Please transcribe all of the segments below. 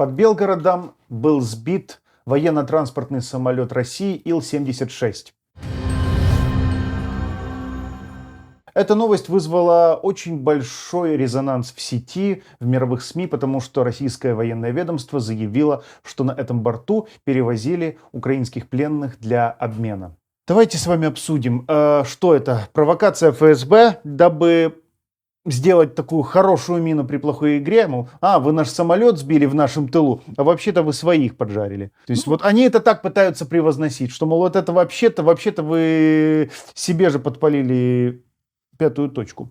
Под Белгородом был сбит военно-транспортный самолет России Ил-76. Эта новость вызвала очень большой резонанс в сети, в мировых СМИ, потому что российское военное ведомство заявило, что на этом борту перевозили украинских пленных для обмена. Давайте с вами обсудим, что это. Провокация ФСБ, дабы сделать такую хорошую мину при плохой игре, мол, вы наш самолет сбили в нашем тылу, а вообще-то вы своих поджарили. То есть вот они это так пытаются превозносить, что, мол, вот это вообще-то вы себе же подпалили пятую точку.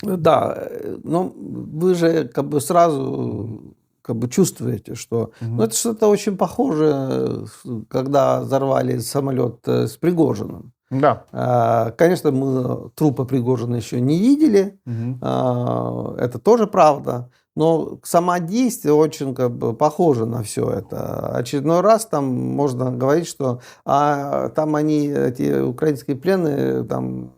Да, но вы же как бы сразу чувствуете, что это что-то очень похоже, когда взорвали самолет с Пригожиным. Да. Конечно, мы трупа Пригожина еще не видели, это тоже правда, но само действие очень похоже на все это. Очередной раз там можно говорить, что там они, эти украинские пленные, там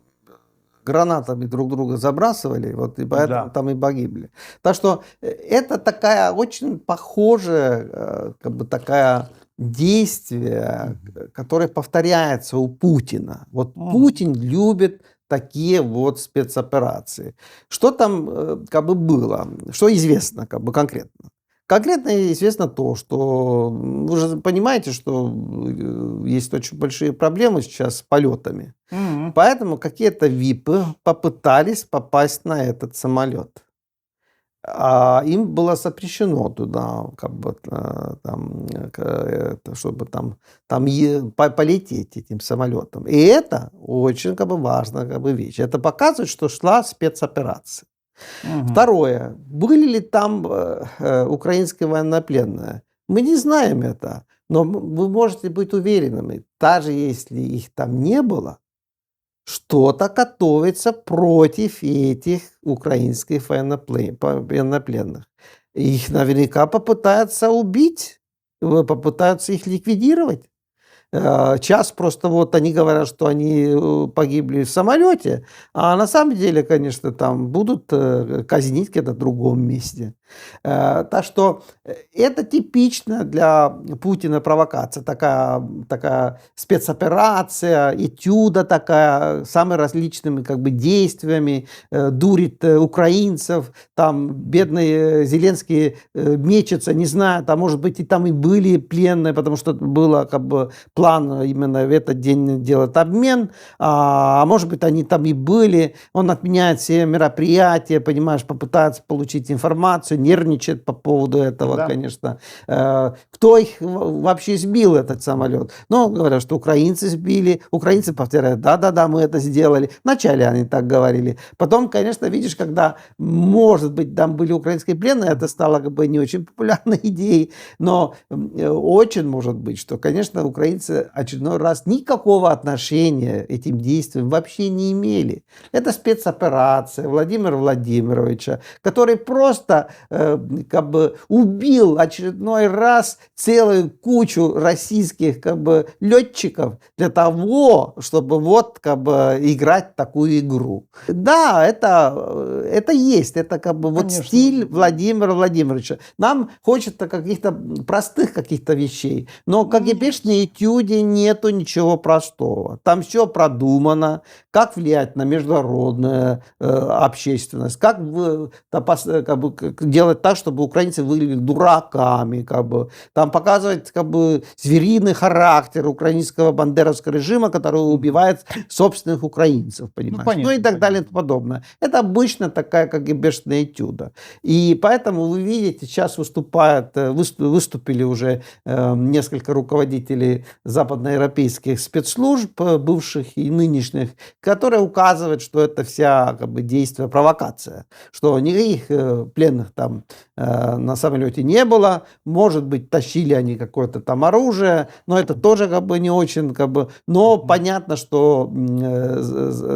гранатами друг друга забрасывали, вот и поэтому там и погибли. Так что это такая очень похожая, такая действие, которое повторяется у Путина. Вот Путин любит такие вот спецоперации. Что там было? Что известно конкретно? Конкретно известно то, что вы же понимаете, что есть очень большие проблемы сейчас с полетами. Поэтому какие-то ВИПы попытались попасть на этот самолет. Им было запрещено туда, чтобы там полететь этим самолетом. И это очень важная вещь. Это показывает, что шла спецоперация. Второе. Были ли там украинские военнопленные? Мы не знаем это. Но вы можете быть уверенными, даже если их там не было, что-то готовится против этих украинских военнопленных. Их наверняка попытаются убить, попытаются их ликвидировать. Сейчас просто вот они говорят, что они погибли в самолете, а на самом деле, конечно, там будут казнить где-то в другом месте. Так что это типично для Путина провокация, такая спецоперация, этюда такая, самыми различными действиями, дурит украинцев, там бедные Зеленский мечется, не знаю, там может быть и там и были пленные, потому что было план именно в этот день делать обмен, а может быть они там и были, он отменяет все мероприятия, понимаешь, попытается получить информацию, нервничает по поводу этого, конечно. Кто их вообще сбил, этот самолет? Ну, говорят, что украинцы сбили, украинцы повторяют, да, мы это сделали. Вначале они так говорили. Потом, конечно, видишь, когда, может быть, там были украинские пленные, это стало не очень популярной идеей, но очень может быть, что, конечно, украинцы очередной раз никакого отношения этим действиям вообще не имели. Это спецоперация Владимира Владимировича, который просто убил очередной раз целую кучу российских летчиков для того, чтобы играть такую игру. Да, это есть, это вот стиль Владимира Владимировича. Нам хочется каких-то простых каких-то вещей, но как и пешные этюде нету ничего простого. Там все продумано, как влиять на международную общественность, как делать так, чтобы украинцы выглядели дураками, там показывать звериный характер украинского бандеровского режима, который убивает собственных украинцев, понимаешь? Ну и так далее и тому подобное. Это обычно такая КГБшная этюда. И поэтому вы видите, сейчас выступили уже несколько руководителей западноевропейских спецслужб, бывших и нынешних, которые указывают, что это вся действие провокация, что никаких пленных там на самолете не было, может быть, тащили они какое-то там оружие, но это тоже не очень, но понятно, что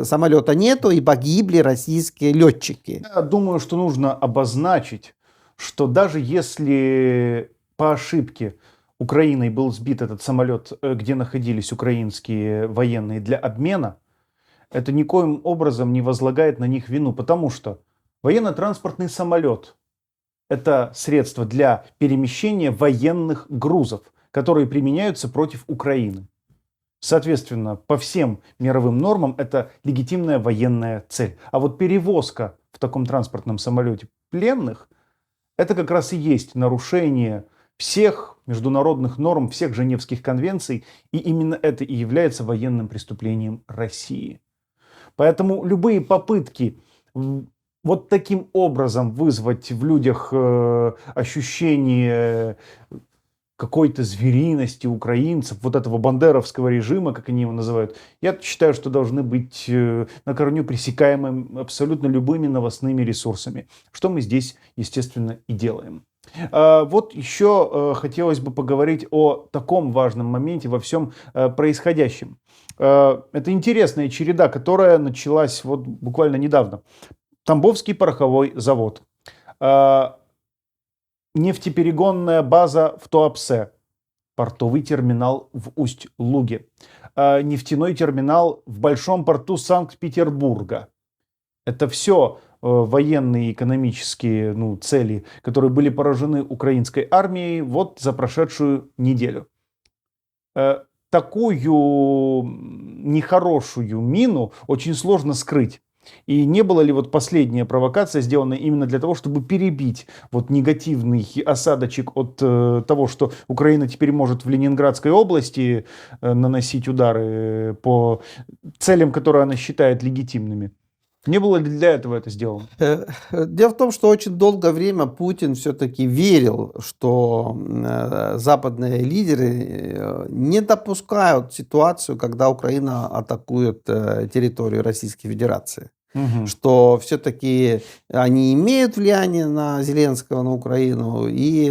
самолета нету и погибли российские летчики. Я думаю, что нужно обозначить, что даже если по ошибке Украиной был сбит этот самолет, где находились украинские военные для обмена, это никоим образом не возлагает на них вину, потому что военно-транспортный самолет это средство для перемещения военных грузов, которые применяются против Украины. Соответственно, по всем мировым нормам это легитимная военная цель. А вот перевозка в таком транспортном самолете пленных, это как раз и есть нарушение всех международных норм, всех Женевских конвенций, и именно это и является военным преступлением России. Поэтому любые попытки вот таким образом вызвать в людях ощущение какой-то звериности украинцев, вот этого бандеровского режима, как они его называют, я считаю, что должны быть на корню пресекаемы абсолютно любыми новостными ресурсами, что мы здесь, естественно, и делаем. Вот еще хотелось бы поговорить о таком важном моменте во всем происходящем. Это интересная череда, которая началась вот буквально недавно. Тамбовский пороховой завод, нефтеперегонная база в Туапсе, портовый терминал в Усть-Луге, нефтяной терминал в большом порту Санкт-Петербурга. Это все военные и экономические цели, которые были поражены украинской армией вот за прошедшую неделю. Такую нехорошую мину очень сложно скрыть. И не была ли вот последняя провокация сделана именно для того, чтобы перебить вот негативный осадочек от того, что Украина теперь может в Ленинградской области наносить удары по целям, которые она считает легитимными? Не было ли для этого это сделано? Дело в том, что очень долгое время Путин все-таки верил, что западные лидеры не допускают ситуацию, когда Украина атакует территорию Российской Федерации. Что все-таки они имеют влияние на Зеленского, на Украину, и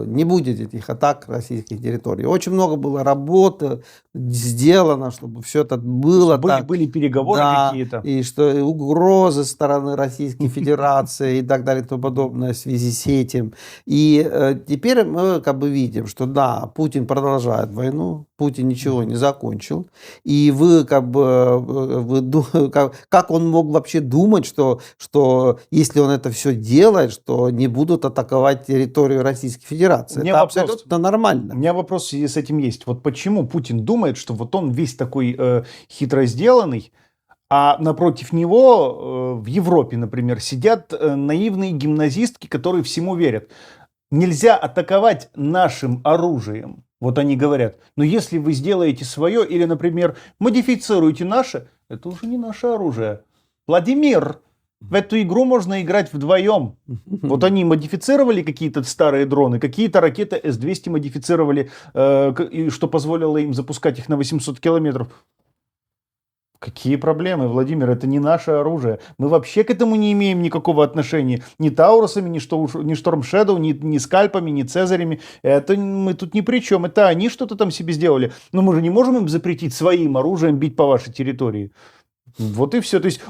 не будет этих атак российских территорий. Очень много было работы сделано, чтобы все это было так. Были переговоры какие-то. И что угрозы со стороны Российской Федерации и так далее и тому подобное в связи с этим. И теперь мы как бы видим, что да, Путин продолжает войну, Путин ничего не закончил. И вы как он мог вообще думать, что если он это все делает, что не будут атаковать территорию Российской Федерации. Это абсолютно нормально. У меня вопрос в связи с этим есть. Вот почему Путин думает, что вот он весь такой хитро сделанный, а напротив него в Европе, например, сидят наивные гимназистки, которые всему верят. Нельзя атаковать нашим оружием. Вот они говорят, но если вы сделаете свое или, например, модифицируете наше, это уже не наше оружие. Владимир, в эту игру можно играть вдвоем. Вот они модифицировали какие-то старые дроны, какие-то ракеты С-200 модифицировали, что позволило им запускать их на 800 километров. Какие проблемы, Владимир? Это не наше оружие. Мы вообще к этому не имеем никакого отношения. Ни Таурусами, ни Storm Shadow, ни Скальпами, ни Цезарями. Это мы тут ни при чем. Это они что-то там себе сделали. Но мы же не можем им запретить своим оружием бить по вашей территории. Вот и все. То есть,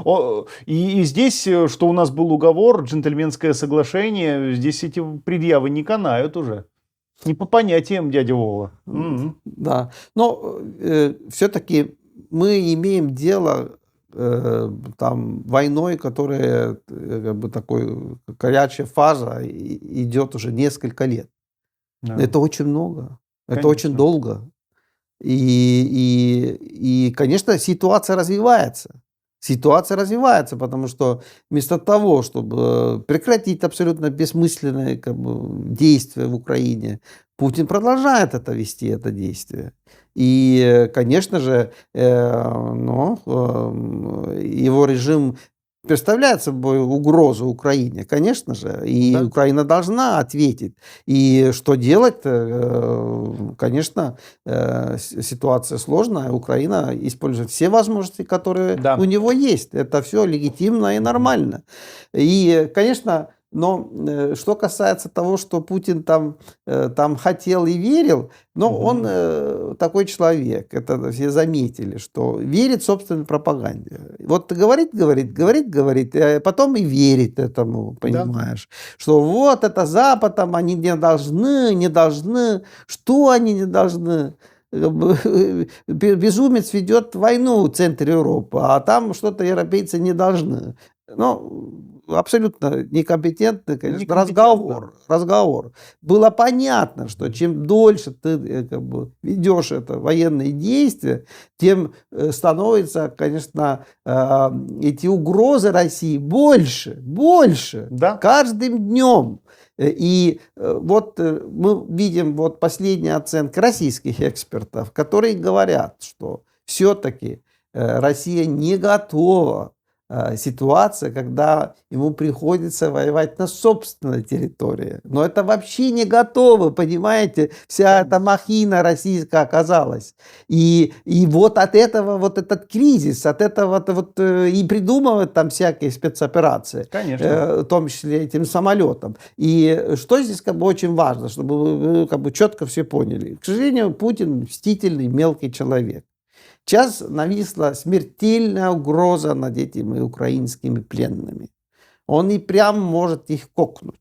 и здесь, что у нас был уговор, джентльменское соглашение, здесь эти предъявы не канают уже. Не по понятиям, дядя Вова. Да. Но все-таки мы имеем дело там войной, которая как бы такой горячая фаза идет уже несколько лет. Да. Это очень много. Конечно. Это очень долго. И, конечно, ситуация развивается. Ситуация развивается, потому что вместо того, чтобы прекратить абсолютно бессмысленные действия в Украине, Путин продолжает вести это действие. И, конечно же, его режим представляет собой угрозу Украине, конечно же, и да. Украина должна ответить. И что делать? Конечно, ситуация сложная. Украина использует все возможности, которые у него есть. Это все легитимно и нормально. И, конечно, но что касается того, что Путин там хотел и верил, но он такой человек, это все заметили, что верит собственной пропаганде. Вот говорит, а потом и верит этому, понимаешь, что вот это Запад, там они не должны, что они не должны. Безумец ведет войну в центре Европы, а там что-то европейцы не должны. Но абсолютно некомпетентный, конечно, Некомпетентно. разговор. Было понятно, что чем дольше ты как бы ведешь это военные действия, тем становится, конечно, эти угрозы России больше, Да, каждым днем. И вот мы видим вот последняя оценка российских экспертов, которые говорят, что все-таки Россия не готова ситуация, когда ему приходится воевать на собственной территории. Но это вообще не готово, понимаете? Вся эта махина российская оказалась. И вот от этого вот этот кризис, от этого вот и придумывают там всякие спецоперации, конечно. в том числе этим самолетом. И что здесь как бы очень важно, чтобы вы как бы четко все поняли. К сожалению, Путин мстительный мелкий человек. Сейчас нависла смертельная угроза над этими украинскими пленными. Он и прям может их кокнуть.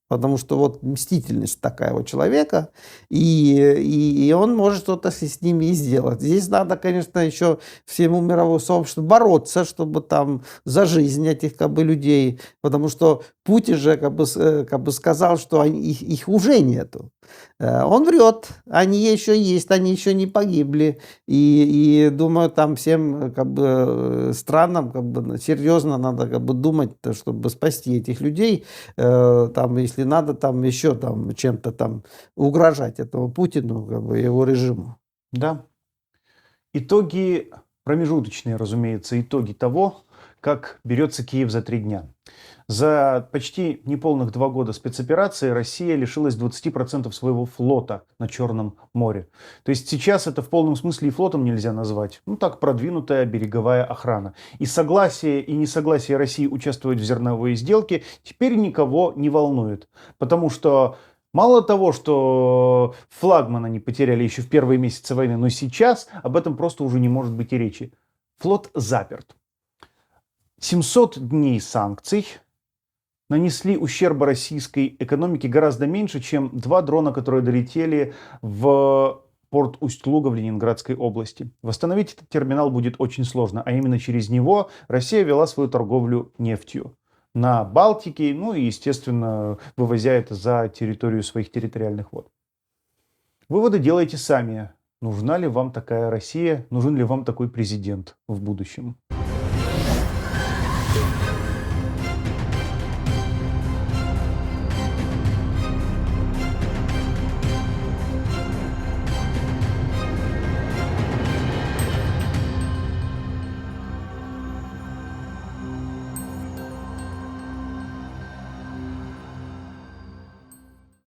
Потому что вот мстительность такая у человека, и он может что-то с ними и сделать. Здесь надо, конечно, еще всему мировому сообществу бороться, чтобы там за жизнь этих как бы людей, потому что Путин же как бы сказал, что их уже нету. Он врет, они еще есть, они еще не погибли. И думаю, там всем как бы странам как бы серьезно надо как бы думать, чтобы спасти этих людей. Там, если надо, там еще там чем-то там угрожать этому Путину, как бы его режиму. Да. Итоги промежуточные, разумеется, итоги того, как берется Киев за 3 дня. За почти неполных 2 года спецоперации Россия лишилась 20% своего флота на Черном море. То есть сейчас это в полном смысле и флотом нельзя назвать. Ну так, продвинутая береговая охрана. И согласие и несогласие России участвовать в зерновой сделке теперь никого не волнует. Потому что мало того, что флагмана не потеряли еще в первые месяцы войны, но сейчас об этом просто уже не может быть и речи. Флот заперт. 700 дней санкций нанесли ущерба российской экономике гораздо меньше, чем 2 дрона, которые долетели в порт Усть-Луга в Ленинградской области. Восстановить этот терминал будет очень сложно, а именно через него Россия вела свою торговлю нефтью на Балтике, ну и, естественно, вывозя это за территорию своих территориальных вод. Выводы делайте сами. Нужна ли вам такая Россия? Нужен ли вам такой президент в будущем?